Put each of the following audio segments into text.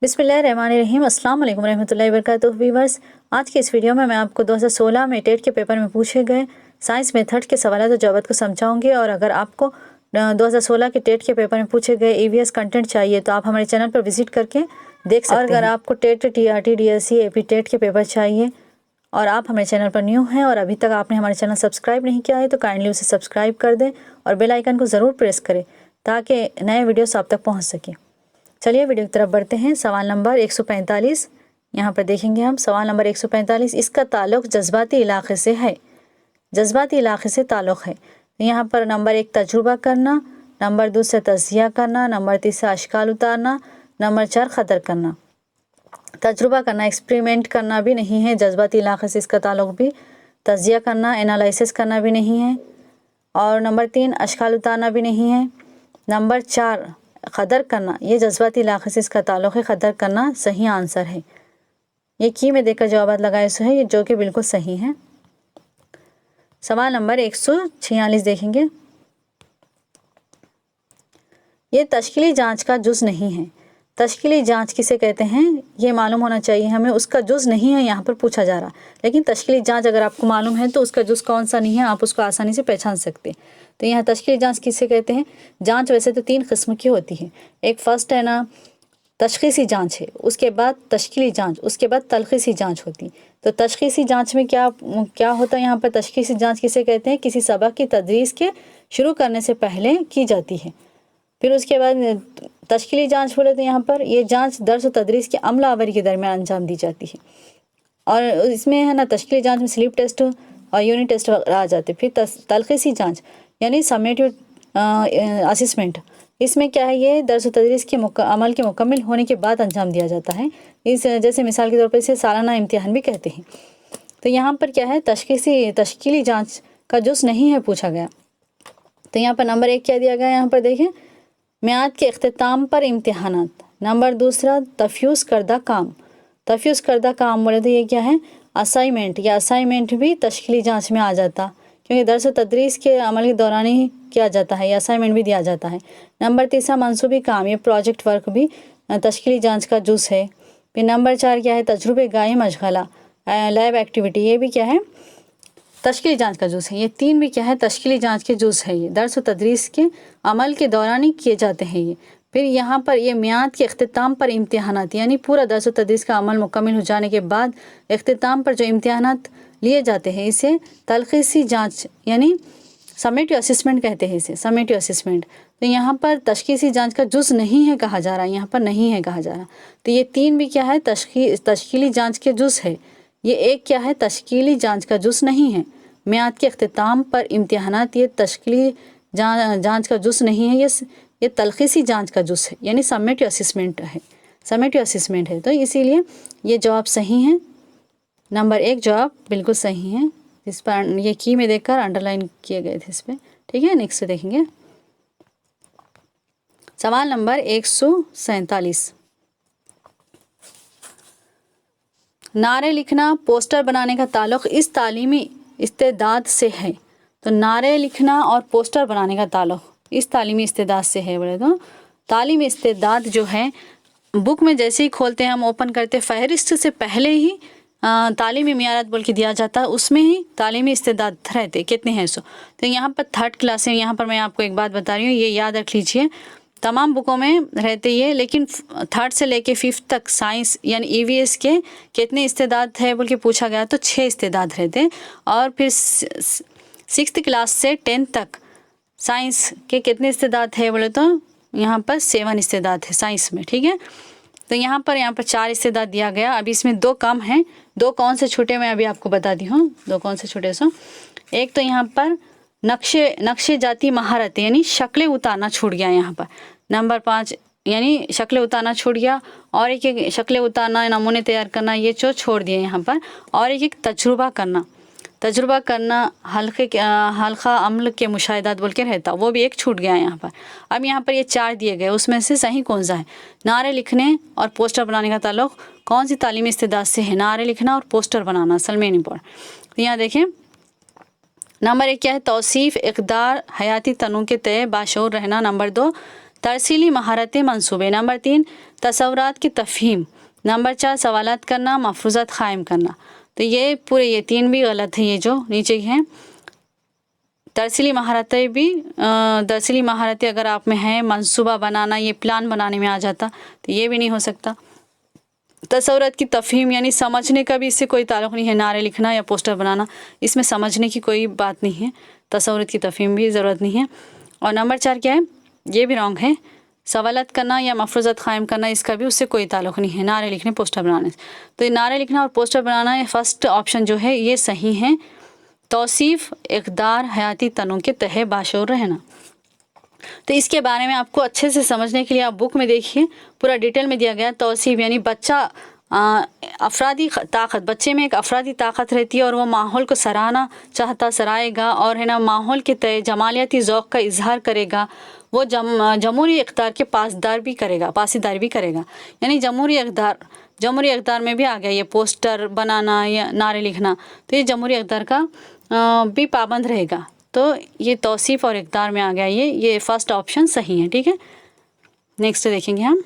बिस्मिल्लाहिर्रहमानिर्रहीम। अस्सलाम वालेकुम रहमतुल्लाहि व बरकातुहू। व्यूअर्स, आज के इस वीडियो में मैं आपको 2016 में टेट के पेपर में पूछे गए साइंस मेथड के सवालों और जवाब को समझाऊंगी। और अगर आपको 2016 के टेट के पेपर में पूछे गए ईवीएस कंटेंट चाहिए तो आप हमारे चैनल पर विजिट करके देख सकते हैं। और अगर आपको TET, TRT, DSC, AP TET के पेपर चाहिए और आप हमारे चैनल पर न्यू हैं और अभी तक आपने हमारे चैनल सब्सक्राइब नहीं किया है तो काइंडली उसे सब्सक्राइब कर दें और बेल आइकन को ज़रूर प्रेस करें ताकि नए वीडियोस आप तक पहुंच सकें। चलिए वीडियो की तरफ बढ़ते हैं। सवाल नंबर 145 यहाँ पर देखेंगे हम। सवाल नंबर 145, इसका ताल्लुक़ जज्बाती इलाक़े से है। जज्बाती इलाक़े से ताल्लुक़ है। तो यहाँ पर नंबर 1 तजुर्बा करना, नंबर 2 से तज़किया करना, नंबर 3 से अशकाल उतारना, नंबर 4 ख़तर करना। तजुर्बा करना, एक्सपेरिमेंट करना भी नहीं है, जज्बाती इलाक़े से इसका ताल्लुक़ भी। तज़किया करना, एनालिसिस करना भी नहीं है। और नंबर 3 अशकाल उतारना भी नहीं है। नंबर 4 क़दर करना, ये जज्बाती इलाक़े से इसका ताल्लुक़ है। क़दर करना सही आंसर है। ये की में देखकर जवाब लगाए सो है, ये जो कि बिल्कुल सही है। सवाल नंबर 146 देखेंगे। ये तश्कीली जांच का जुज़ नहीं है। तश्कीली जांच किसे कहते हैं ये मालूम होना चाहिए हमें। उसका जुज़ नहीं है यहाँ पर पूछा जा रहा, लेकिन तश्कीली जांच अगर आपको मालूम है तो उसका जुज़ कौन सा नहीं है आप उसको आसानी से पहचान सकते। तो यहाँ तश्कीली जांच किसे कहते हैं। जांच वैसे तो 3 किस्म की होती है। एक फ़र्स्ट है ना तशख़ीसी जांच है, उसके बाद तश्कीली जांच, उसके बाद तलख़ीसी जांच होती। तो तशख़ीसी जांच में क्या होता है यहाँ पर। तशख़ीसी जांच किसे कहते हैं, किसी सबक की तदरीस के शुरू करने से पहले की जाती है। फिर उसके बाद तश्कीली जांच बोले तो यहाँ पर ये जांच दर्स व तदरीस की अमला आवरी के दरमियान अंजाम दी जाती है। और इसमें है ना तश्कीली जांच में स्लीप टेस्ट और यूनिट टेस्ट आ जाते। फिर तलख़ीसी जांच यानी समेटिव असेसमेंट, इसमें क्या है ये दर्स व तदरीस के अमल के मुकम्मल होने के बाद अंजाम दिया जाता है। इस जैसे मिसाल के तौर पर इसे सालाना इम्तिहान भी कहते हैं। तो यहाँ पर क्या है तश्कीली जाँच का जुज़ नहीं है पूछा गया। तो यहाँ पर नंबर 1 क्या दिया गया, यहाँ पर देखें मियाद के इख्तिताम पर इम्तिहानात। नंबर 2 तफ्यूज़ करदा काम। तफ्यूज़ करदा काम बोले तो ये क्या है असाइनमेंट, या असाइनमेंट भी तश्कीली जांच में आ जाता क्योंकि दर्स व तदरीस के अमल के दौरान ही किया जाता है, या असाइनमेंट भी दिया जाता है। नंबर 3 मंसूबी काम, ये प्रोजेक्ट वर्क भी तश्कीली जांच का जुज़ है। फिर नंबर 4 क्या है तजुर्बे गाय मशगला, लैब एक्टिविटी, ये भी क्या है तश्कीली जांच का जुज़ है। ये 3 भी क्या है तश्कीली जांच के जुज़ है। ये दर्स व तदरीस के अमल के दौरान ही किए जाते हैं ये। फिर यहाँ पर ये मियाद के इख्तिताम पर इम्तिहानात, यानी पूरा दर्स व तदरीस का अमल मुकम्मल हो जाने के बाद इख्तिताम पर जो इम्तिहानात लिए जाते हैं इसे तलख़ीसी जांच यानी समेटिव असेसमेंट कहते हैं इसे, समेटिव असेसमेंट। तो यहाँ पर तश्ख़ीसी जांच का जुज़ नहीं है कहा जा रहा, यहाँ पर नहीं है कहा जा रहा। तो ये 3 भी क्या है तश्कीली जांच के जुज़ है। ये एक क्या है तश्कीली जांच का जुज़ नहीं है। मियाद के इख्तिताम पर इम्तिहानात, ये तश्कीली जांच का जुज़ नहीं है, ये तलख़ीसी जांच का जुज़ है, यानी समेटिव असेसमेंट है, समेटिव असेसमेंट है। तो इसीलिए ये जवाब सही है। नंबर 1 जवाब बिल्कुल सही है। इस पर ये की में देखकर अंडरलाइन किए गए थे इस पर। ठीक है, नेक्स्ट देखेंगे। सवाल नंबर 147, नारे लिखना पोस्टर बनाने का ताल्लुक़ इस तालीमी इस्तेदाद से है। तो नारे लिखना और पोस्टर बनाने का ताल्लुक़ इस तालीमी इस्तेदाद से है। बोले तो तालीमी इस्तेदाद जो है बुक में जैसे ही खोलते हैं हम ओपन करते फ़हरिस्त से पहले ही तालीमी मियारात बोल के दिया जाता है, उसमें ही तालीमी इस्तेदाद रहते कितने हैं सो। तो यहाँ पर 3rd क्लास है। यहाँ पर मैं आपको एक बात बता रही हूँ, ये याद रख लीजिए तमाम बुकों में रहते ये, लेकिन 3rd से लेके 5th तक साइंस यानी ईवीएस के कितने इस्तेदाद है बोल के पूछा गया तो 6 इस्तेदाद रहते। और फिर 6th क्लास से 10th तक साइंस के कितने इस्तेदाद है बोले तो यहाँ पर 7 इस्तेदाद है साइंस में। ठीक है, तो यहाँ पर 4 इस्तेदाद दिया गया। अभी इसमें 2 कम हैं। 2 कौन से छूटे मैं अभी आपको बता दी हूँ। 2 कौन से छूटे सो, एक तो यहाँ पर नक्शे जाती महारत यानी शक्लें उतारना छूट गया यहाँ पर। नंबर 5 यानी शक्लें उतारना छूट गया, और एक शक्लें उतारना नमूने तैयार करना ये जो छोड़ दिए यहाँ पर। और एक तजुर्बा करना हल्का अम्ल के मुशाहिदात बोल के रहता, वो भी एक छूट गया यहाँ पर। अब यहाँ पर ये 4 दिए गए, उसमें से सही कौन सा है। नारे लिखने और पोस्टर बनाने का ताल्लुक़ कौन सी तालीमी इस्तेदाद से है। नारे लिखना और पोस्टर बनाना असल में इम्पोर्टेंट। तो यहाँ देखें नंबर 1 क्या है तौसीफ़ इक़दार हयाती तनू के तय बाशऊर रहना। नंबर 2 तरसीली महारतें मंसूबे। नंबर 3 तसव्वुरात की तफहीम। नंबर 4 सवालात करना, मफरूज़ात क़ायम करना। तो ये पूरे ये 3 भी गलत है, ये जो नीचे हैं। तरसीली महारतें भी तरसीली महारतें अगर आप में है, मंसूबा बनाना, ये प्लान बनाने में आ जाता, तो ये भी नहीं हो सकता। तसव्वुरात की तफहीम यानी समझने का भी इससे कोई ताल्लुक़ नहीं है। नारे लिखना या पोस्टर बनाना, इसमें समझने की कोई बात नहीं है। तसव्वुरात की तफहीम भी ज़रूरत नहीं है। और नंबर 4 क्या है, ये भी रॉन्ग है। सवालात करना या मफरूज़ात क़ायम करना, इसका भी उससे कोई ताल्लुक़ नहीं है नारे लिखने पोस्टर बनाने से। तो ये नारे लिखना और पोस्टर बनाना, ये फर्स्ट ऑप्शन जो है ये सही है। तौसीफ़, इक़दार, हयाती तनों के तहे बाशऊर रहना। तो इसके बारे में आपको अच्छे से समझने के लिए आप बुक में देखिए, पूरा डिटेल में दिया गया। तौसीफ़ यानी बच्चा अफरादी ताकत, बच्चे में एक अफरादी ताकत रहती है और वो माहौल को सराहना चाहता, सराहेगा और है ना माहौल के तय जमालियाती ज़ौक़ का इजहार करेगा। वो जमहूरी इक़्तिदार के पासीदार भी करेगा। यानी जमहूरी इक़्तिदार में भी आ गया ये पोस्टर बनाना या नारे लिखना, तो ये जमहूरी इक़्तिदार का भी पाबंद रहेगा। तो ये तौसीफ़ और इक़्तिदार में आ गया, ये फर्स्ट ऑप्शन सही है। ठीक है, नेक्स्ट देखेंगे हम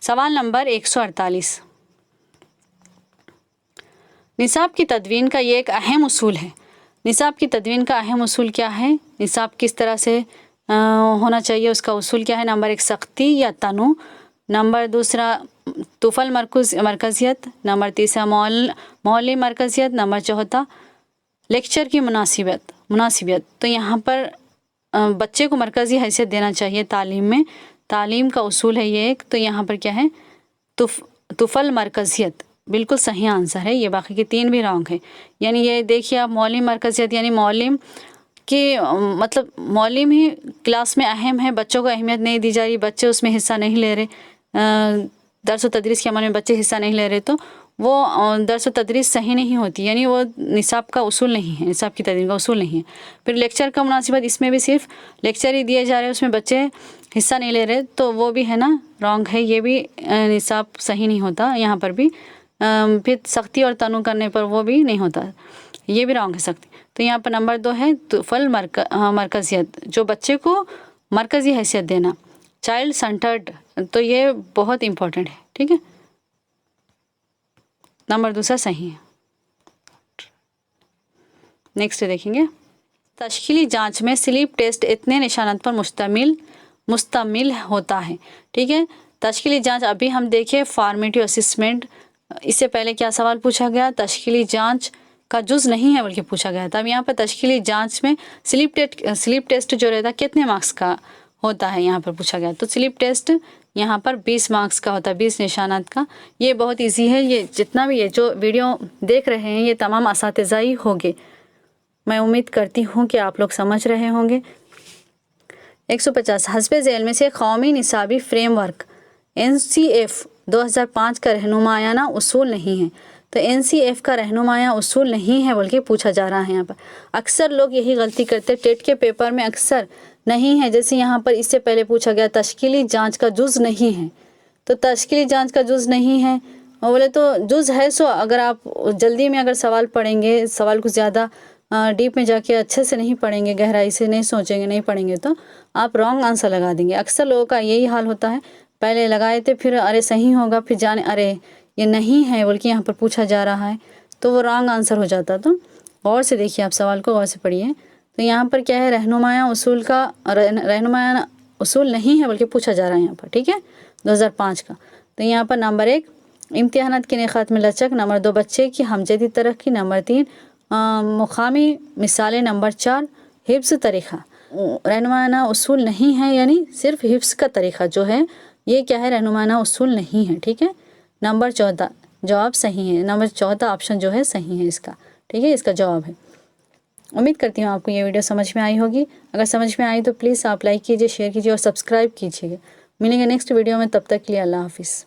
सवाल नंबर 148। निसाब की तदवीन का ये एक अहम उसूल है। निसाब की तदवीन का अहम उसूल क्या है, निसाब किस तरह से होना चाहिए, उसका उसूल क्या है। नंबर 1 सख्ती या तनु। नंबर 2 तुफल मरकज़ियत। नंबर 3 मौली मरकज़ियत। नंबर 4 लेक्चर की मुनासिबियत। तो यहाँ पर बच्चे को मरकज़ी हैसियत देना चाहिए तालीम में, तालीम का उसूल है ये एक। तो यहाँ पर क्या है, तुफल मरकज़ियत बिल्कुल सही आंसर है। ये बाकी के 3 भी रॉन्ग है। यानी ये देखिए आप, मौलिम मरकज़ियत यानी मौलिम कि मतलब मौलिम ही क्लास में अहम है, बच्चों को अहमियत नहीं दी जा रही, बच्चे उसमें हिस्सा नहीं ले रहे, दर्स व तदरीस के अमल में बच्चे हिस्सा नहीं ले रहे, तो वो दर्स व तदरीस सही नहीं होती, यानी वो निसाब का उसूल नहीं है, निसाब की तदवीन का उसूल नहीं है। फिर लेक्चर का मुनासिबत, इसमें भी सिर्फ लेक्चर ही दिए जा रहे हैं, उसमें बच्चे हिस्सा नहीं ले रहे, तो वो भी है ना रॉन्ग है, ये भी निसाब सही नहीं होता यहाँ पर भी। फिर सख्ती और तनु करने पर वो भी नहीं होता, ये भी रॉन्ग है सख्ती। तो यहाँ पर नंबर 2 है तुफल मरकज़ियत, जो बच्चे को मरकज़ी हैसियत देना, चाइल्ड सेंटर्ड, तो ये बहुत इम्पोर्टेंट है। ठीक है, नंबर 2 सही है। नेक्स्ट देखेंगे तशकीली जांच में स्लीप टेस्ट इतने निशानात पर मुश्तमिल होता है। ठीक है, तशकीली जांच अभी हम देखें फॉर्मेटिव असेसमेंट। इससे पहले क्या सवाल पूछा गया, तशकीली जांच का जुज़ नहीं है बल्कि पूछा गया था। अब यहाँ पर तशकीली जांच में स्लीप टेस्ट जो रहता है कितने मार्क्स का होता है, यहाँ पर पूछा गया। तो स्लीप टेस्ट यहाँ पर 20 मार्क्स का होता है, 20 निशानात का। ये बहुत इजी है, ये जितना भी ये जो वीडियो देख रहे हैं ये तमाम असातिज़ा ही होंगे। मैं उम्मीद करती हूँ कि आप लोग समझ रहे होंगे। 150 हस्बे ज़ैल में से कौमी निसाबी फ्रेमवर्क NCF 2005 का रहनुमायाना उसूल नहीं है। तो NCF का रहनुमाया उसूल नहीं है बल्कि पूछा जा रहा है यहाँ पर। अक्सर लोग यही गलती करते, टेट के पेपर में अक्सर नहीं है। जैसे यहाँ पर इससे पहले पूछा गया तशकीली जांच का जुज़ नहीं है, तो तशकीली जांच का जुज़ नहीं है बोले तो जुज़ है। सो अगर आप जल्दी में अगर सवाल पढ़ेंगे, सवाल को ज़्यादा डीप में जाके अच्छे से नहीं पढ़ेंगे, गहराई से नहीं सोचेंगे, नहीं पढ़ेंगे, तो आप रॉन्ग आंसर लगा देंगे। अक्सर लोगों का यही हाल होता है, पहले लगाए थे फिर अरे सही होगा, फिर जाने अरे ये नहीं है बल्कि यहाँ पर पूछा जा रहा है, तो वो रॉन्ग आंसर हो जाता। तो गौर से देखिए, आप सवाल को गौर से पढ़िए। तो यहाँ पर क्या है, रहनुमाया उसूल का रहनुमाया उसूल नहीं है बल्कि पूछा जा रहा है यहाँ पर। ठीक है, 2005 का। तो यहाँ पर नंबर 1 इम्तिहानात के निकात में लचक। नंबर 2 बच्चे की हमजदी तरक्की। नंबर 3 मुकामी मिसालें। नंबर 4 हिफ्ज़ तरीक़ा। रहनुमाना उसूल नहीं है, यानी सिर्फ हिफ्ज़ का तरीक़ा जो है ये क्या है, रहनुमाना उसूल नहीं है। ठीक है, नंबर 14 जवाब सही है, नंबर 14 ऑप्शन जो है सही है इसका। ठीक है, इसका जवाब है। उम्मीद करती हूँ आपको ये वीडियो समझ में आई होगी। अगर समझ में आई तो प्लीज़ आप लाइक कीजिए, शेयर कीजिए और सब्सक्राइब कीजिएगा। मिलेंगे नेक्स्ट वीडियो में, तब तक के लिए अल्लाह हाफिज़।